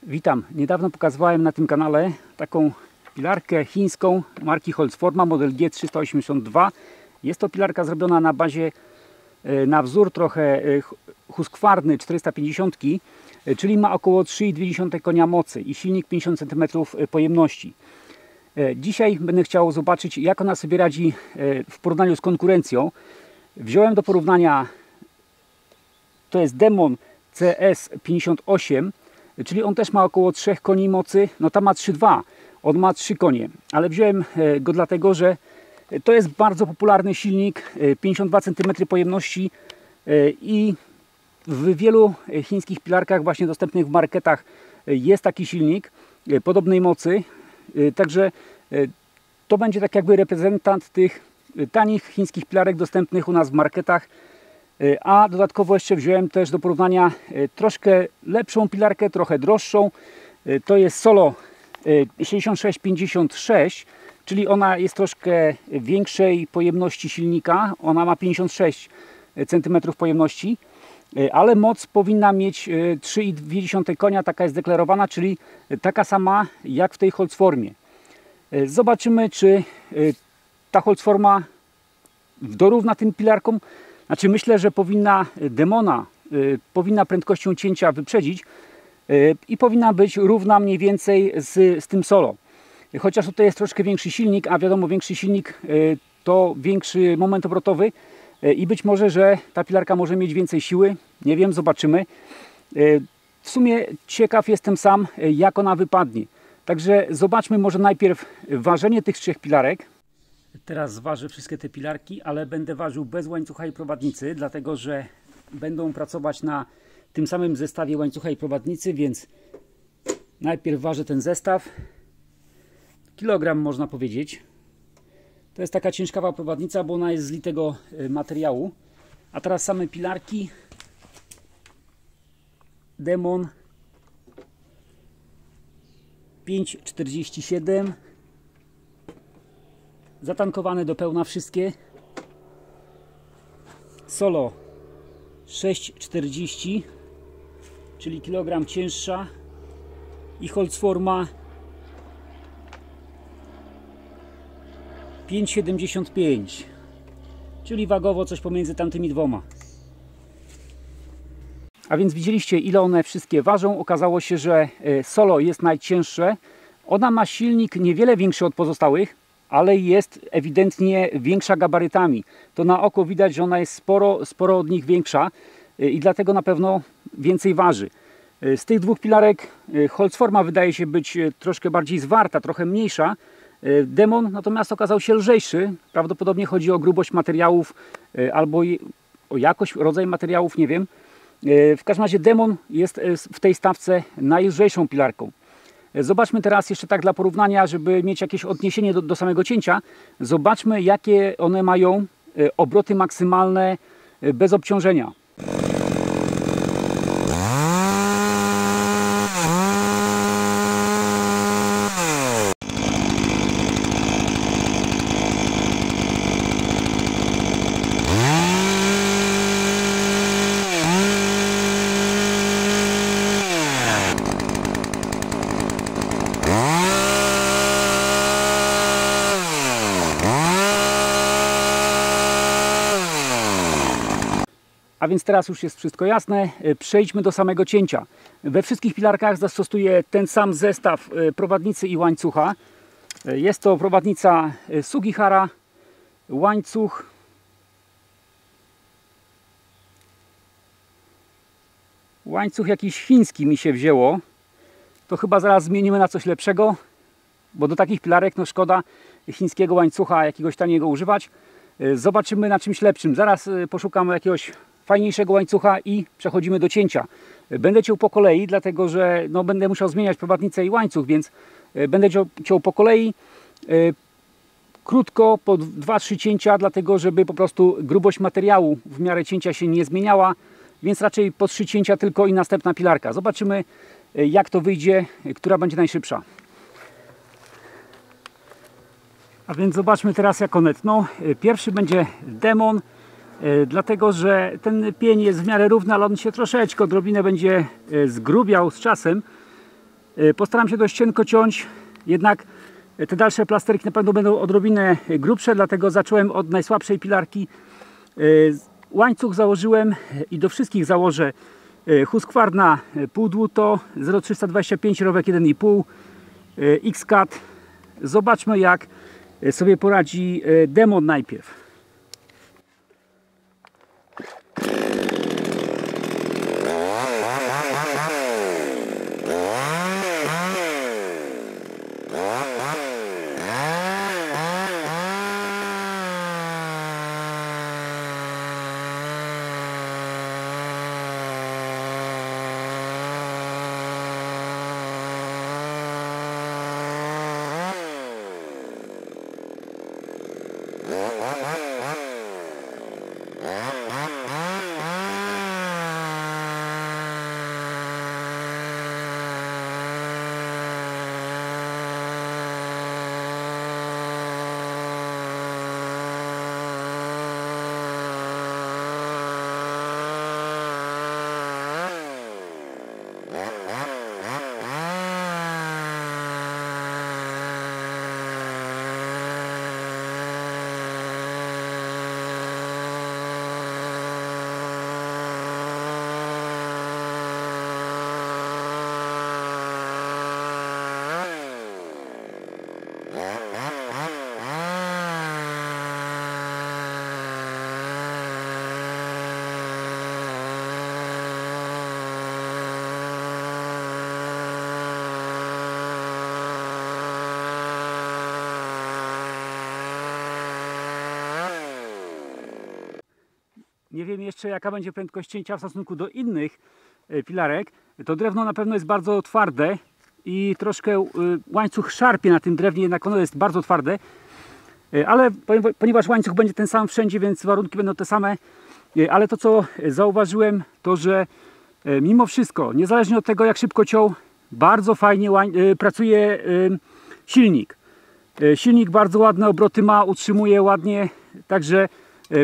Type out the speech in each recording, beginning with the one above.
Witam. Niedawno pokazywałem na tym kanale taką pilarkę chińską marki Holzforma model G382. Jest to pilarka zrobiona na bazie, na wzór trochę Husqvarny 450, czyli ma około 3,2 konia mocy i silnik 50 cm pojemności. Dzisiaj będę chciał zobaczyć, jak ona sobie radzi w porównaniu z konkurencją. Wziąłem do porównania, to jest Demon CS58, czyli on też ma około 3 koni mocy. No ta ma 3,2, on ma 3 konie, ale wziąłem go dlatego, że to jest bardzo popularny silnik, 52 cm pojemności i w wielu chińskich pilarkach właśnie dostępnych w marketach jest taki silnik podobnej mocy. Także to będzie tak jakby reprezentant tych tanich chińskich pilarek dostępnych u nas w marketach. A dodatkowo jeszcze wziąłem też do porównania troszkę lepszą pilarkę, trochę droższą. To jest Solo 6656, czyli ona jest troszkę większej pojemności silnika. Ona ma 56 cm pojemności, ale moc powinna mieć 3,2 konia, taka jest deklarowana, czyli taka sama jak w tej Holzformie. Zobaczymy, czy ta Holzforma dorówna tym pilarkom. Znaczy myślę, że powinna Demona, powinna prędkością cięcia wyprzedzić i powinna być równa mniej więcej z tym Solo. Chociaż tutaj jest troszkę większy silnik, a wiadomo, większy silnik to większy moment obrotowy i być może, że ta pilarka może mieć więcej siły. Nie wiem, zobaczymy. W sumie ciekaw jestem sam, jak ona wypadnie. Także zobaczmy może najpierw ważenie tych trzech pilarek. Teraz zważę wszystkie te pilarki, ale będę ważył bez łańcucha i prowadnicy, dlatego że będą pracować na tym samym zestawie łańcucha i prowadnicy, więc najpierw ważę ten zestaw. Kilogram można powiedzieć. To jest taka ciężkawa prowadnica, bo ona jest z litego materiału. A teraz same pilarki. Demon 5,47. Zatankowane do pełna wszystkie. Solo 6,40, czyli kilogram cięższa, i Holzforma 5,75, czyli wagowo coś pomiędzy tamtymi dwoma. A więc widzieliście, ile one wszystkie ważą. Okazało się, że Solo jest najcięższe. Ona ma silnik niewiele większy od pozostałych, ale jest ewidentnie większa gabarytami. To na oko widać, że ona jest sporo od nich większa i dlatego na pewno więcej waży. Z tych dwóch pilarek Holzforma wydaje się być troszkę bardziej zwarta, trochę mniejsza. Demon natomiast okazał się lżejszy. Prawdopodobnie chodzi o grubość materiałów albo o jakość, rodzaj materiałów, nie wiem. W każdym razie Demon jest w tej stawce najlżejszą pilarką. Zobaczmy teraz jeszcze tak dla porównania, żeby mieć jakieś odniesienie do samego cięcia. Zobaczmy, jakie one mają obroty maksymalne bez obciążenia. A więc teraz już jest wszystko jasne. Przejdźmy do samego cięcia. We wszystkich pilarkach zastosuję ten sam zestaw prowadnicy i łańcucha. Jest to prowadnica Sugihara, łańcuch jakiś chiński mi się wzięło. To chyba zaraz zmienimy na coś lepszego, bo do takich pilarek no szkoda chińskiego łańcucha jakiegoś taniego używać. Zobaczymy na czymś lepszym. Zaraz poszukamy jakiegoś fajniejszego łańcucha i przechodzimy do cięcia. Będę ciął po kolei, dlatego że no, będę musiał zmieniać prowadnicę i łańcuch, więc będę ciął po kolei, krótko, po 2-3 cięcia, dlatego żeby po prostu grubość materiału w miarę cięcia się nie zmieniała, więc raczej po 3 cięcia tylko i następna pilarka. Zobaczymy, jak to wyjdzie, która będzie najszybsza. A więc zobaczmy teraz, jak one tną. Pierwszy będzie Demon, dlatego że ten pień jest w miarę równy, ale on się troszeczkę, odrobinę będzie zgrubiał z czasem. Postaram się dość cienko ciąć, jednak te dalsze plasterki na pewno będą odrobinę grubsze, dlatego zacząłem od najsłabszej pilarki. Łańcuch założyłem i do wszystkich założę Husqvarna pół dłuto 0325 rowek 1,5 X-Cut. Zobaczmy, jak sobie poradzi Demon najpierw. Nie wiem jeszcze, jaka będzie prędkość cięcia w stosunku do innych pilarek. To drewno na pewno jest bardzo twarde i troszkę łańcuch szarpie na tym drewnie, jednak ono jest bardzo twarde. Ale ponieważ łańcuch będzie ten sam wszędzie, więc warunki będą te same. Ale to, co zauważyłem, to że mimo wszystko, niezależnie od tego, jak szybko ciął, bardzo fajnie pracuje silnik. Silnik bardzo ładne obroty ma, utrzymuje ładnie, także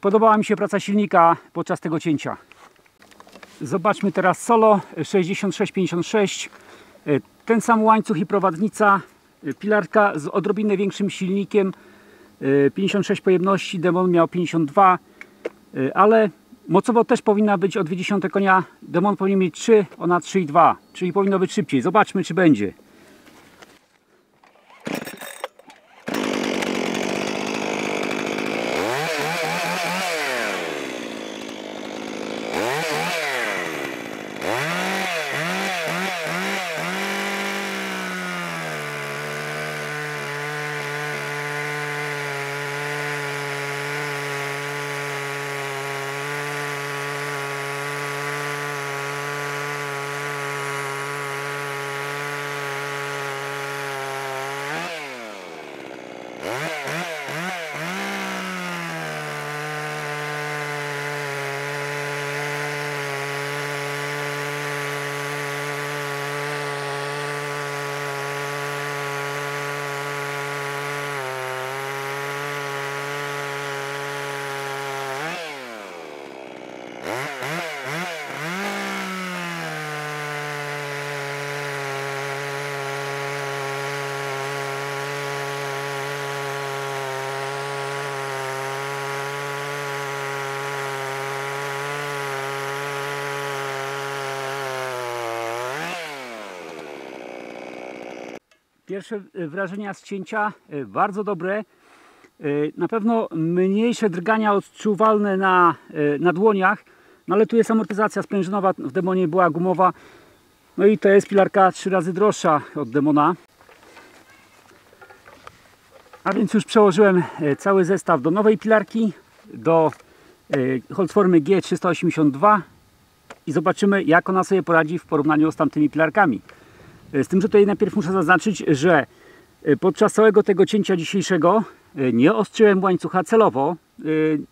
podobała mi się praca silnika podczas tego cięcia. Zobaczmy teraz Solo 6656. Ten sam łańcuch i prowadnica. Pilarka z odrobinę większym silnikiem. 56 pojemności, Demon miał 52. Ale mocowo też powinna być o 0,2 konia. Demon powinien mieć 3, ona 3,2. Czyli powinno być szybciej. Zobaczmy, czy będzie. Pierwsze wrażenia z cięcia bardzo dobre. Na pewno mniejsze drgania odczuwalne na dłoniach, no ale tu jest amortyzacja sprężynowa, w Demonie była gumowa. No i to jest pilarka 3 razy droższa od Demona. A więc już przełożyłem cały zestaw do nowej pilarki, do Holzformy G382 i zobaczymy, jak ona sobie poradzi w porównaniu z tamtymi pilarkami. Z tym, że tutaj najpierw muszę zaznaczyć, że podczas całego tego cięcia dzisiejszego nie ostrzyłem łańcucha celowo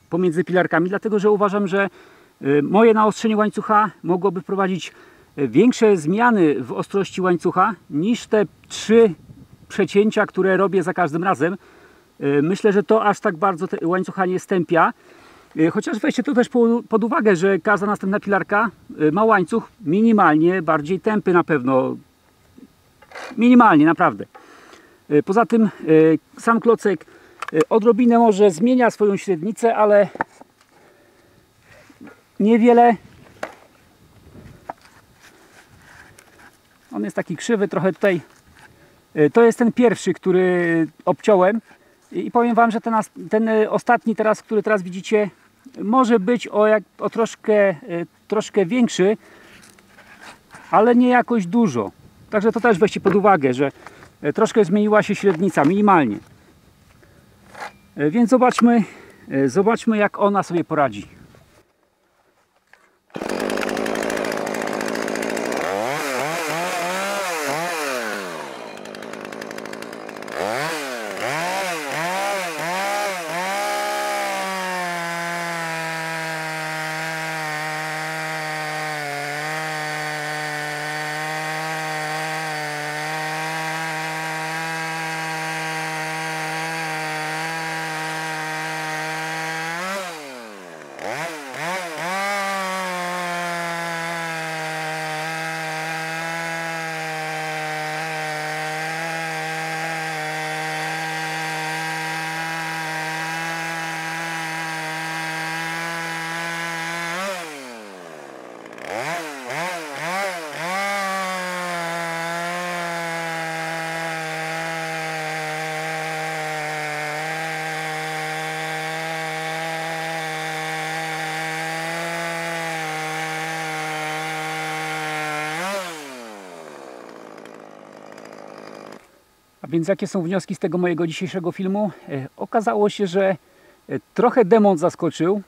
pomiędzy pilarkami, dlatego że uważam, że moje naostrzenie łańcucha mogłoby wprowadzić większe zmiany w ostrości łańcucha niż te 3 przecięcia, które robię za każdym razem. Myślę, że to aż tak bardzo łańcucha nie stępia. Chociaż weźcie to też pod uwagę, że każda następna pilarka ma łańcuch minimalnie bardziej tępy na pewno. minimalnie, naprawdę. Poza tym sam klocek odrobinę może zmienia swoją średnicę, ale niewiele. On jest taki krzywy trochę tutaj. To jest ten pierwszy, który obciąłem i powiem Wam, że ten ostatni teraz, który teraz widzicie, może być o troszkę większy, ale nie jakoś dużo. Także to też weźcie pod uwagę, że troszkę zmieniła się średnica, minimalnie. Więc zobaczmy jak ona sobie poradzi. A więc jakie są wnioski z tego mojego dzisiejszego filmu? Okazało się, że trochę demon zaskoczył.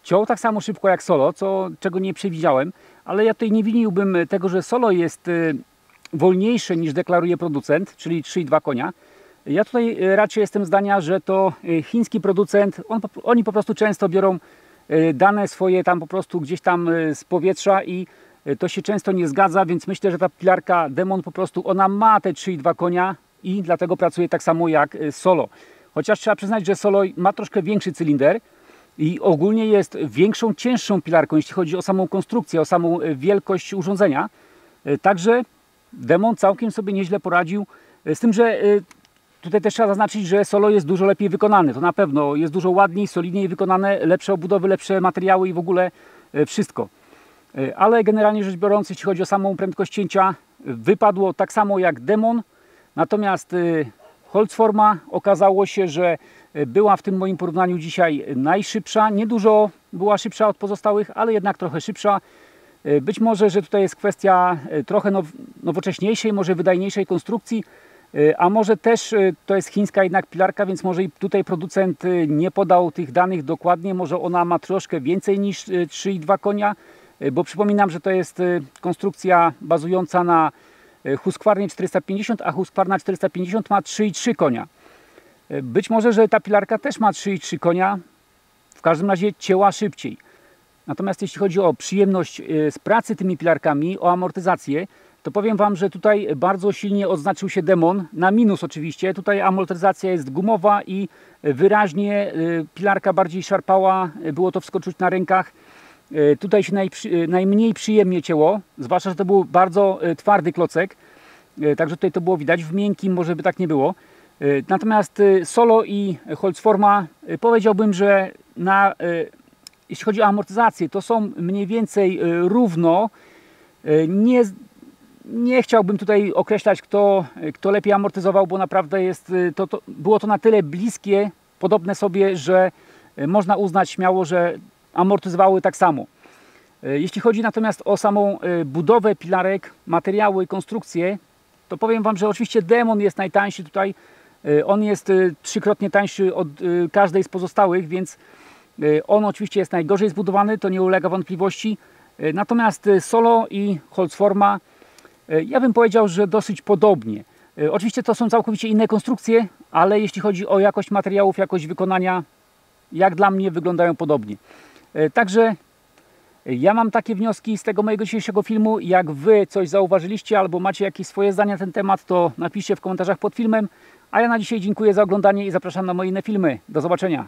Ciął tak samo szybko jak solo, czego nie przewidziałem, ale ja tutaj nie winiłbym tego, że solo jest wolniejsze niż deklaruje producent, czyli 3,2 konia. Ja tutaj raczej jestem zdania, że to chiński producent, oni po prostu często biorą dane swoje tam po prostu gdzieś tam z powietrza i to się często nie zgadza, więc myślę, że ta pilarka Demon po prostu ona ma te 3,2 konia i dlatego pracuje tak samo jak solo. Chociaż trzeba przyznać, że solo ma troszkę większy cylinder i ogólnie jest większą, cięższą pilarką, jeśli chodzi o samą konstrukcję, o samą wielkość urządzenia. Także Demon całkiem sobie nieźle poradził. Z tym, że tutaj też trzeba zaznaczyć, że solo jest dużo lepiej wykonane. To na pewno jest dużo ładniej, solidniej wykonane, lepsze obudowy, lepsze materiały i w ogóle wszystko. Ale generalnie rzecz biorąc, jeśli chodzi o samą prędkość cięcia, wypadło tak samo jak Demon. Natomiast Holzforma okazało się, że była w tym moim porównaniu dzisiaj najszybsza. Niedużo była szybsza od pozostałych, ale jednak trochę szybsza. Być może, że tutaj jest kwestia trochę nowocześniejszej, może wydajniejszej konstrukcji, a może też to jest chińska jednak pilarka, więc może i tutaj producent nie podał tych danych dokładnie. Może ona ma troszkę więcej niż 3,2 konia, bo przypominam, że to jest konstrukcja bazująca na Husqvarnie 450, a Husqvarna 450 ma 3,3 konia. Być może, że ta pilarka też ma 3,3 konia, w każdym razie cięła szybciej. Natomiast jeśli chodzi o przyjemność z pracy tymi pilarkami, o amortyzację, to powiem Wam, że tutaj bardzo silnie odznaczył się Demon, na minus oczywiście. Tutaj amortyzacja jest gumowa i wyraźnie pilarka bardziej szarpała, było to wskoczyć na rękach. Tutaj się najmniej przyjemnie cięło, zwłaszcza, że to był bardzo twardy klocek, także tutaj to było widać, w miękkim może by tak nie było. Natomiast Solo i Holzforma powiedziałbym, że jeśli chodzi o amortyzację, to są mniej więcej równo. Nie chciałbym tutaj określać, kto lepiej amortyzował, bo naprawdę było to na tyle bliskie, podobne sobie, że można uznać śmiało, że amortyzowały tak samo. Jeśli chodzi natomiast o samą budowę pilarek, materiały, konstrukcję, to powiem Wam, że oczywiście Demon jest najtańszy tutaj. On jest trzykrotnie tańszy od każdej z pozostałych, więc on oczywiście jest najgorzej zbudowany, to nie ulega wątpliwości. Natomiast Solo i Holzforma, ja bym powiedział, że dosyć podobnie. Oczywiście to są całkowicie inne konstrukcje, ale jeśli chodzi o jakość materiałów, jakość wykonania, jak dla mnie wyglądają podobnie. Także ja mam takie wnioski z tego mojego dzisiejszego filmu. Jak Wy coś zauważyliście albo macie jakieś swoje zdania na ten temat, to napiszcie w komentarzach pod filmem. A ja na dzisiaj dziękuję za oglądanie i zapraszam na moje inne filmy. Do zobaczenia.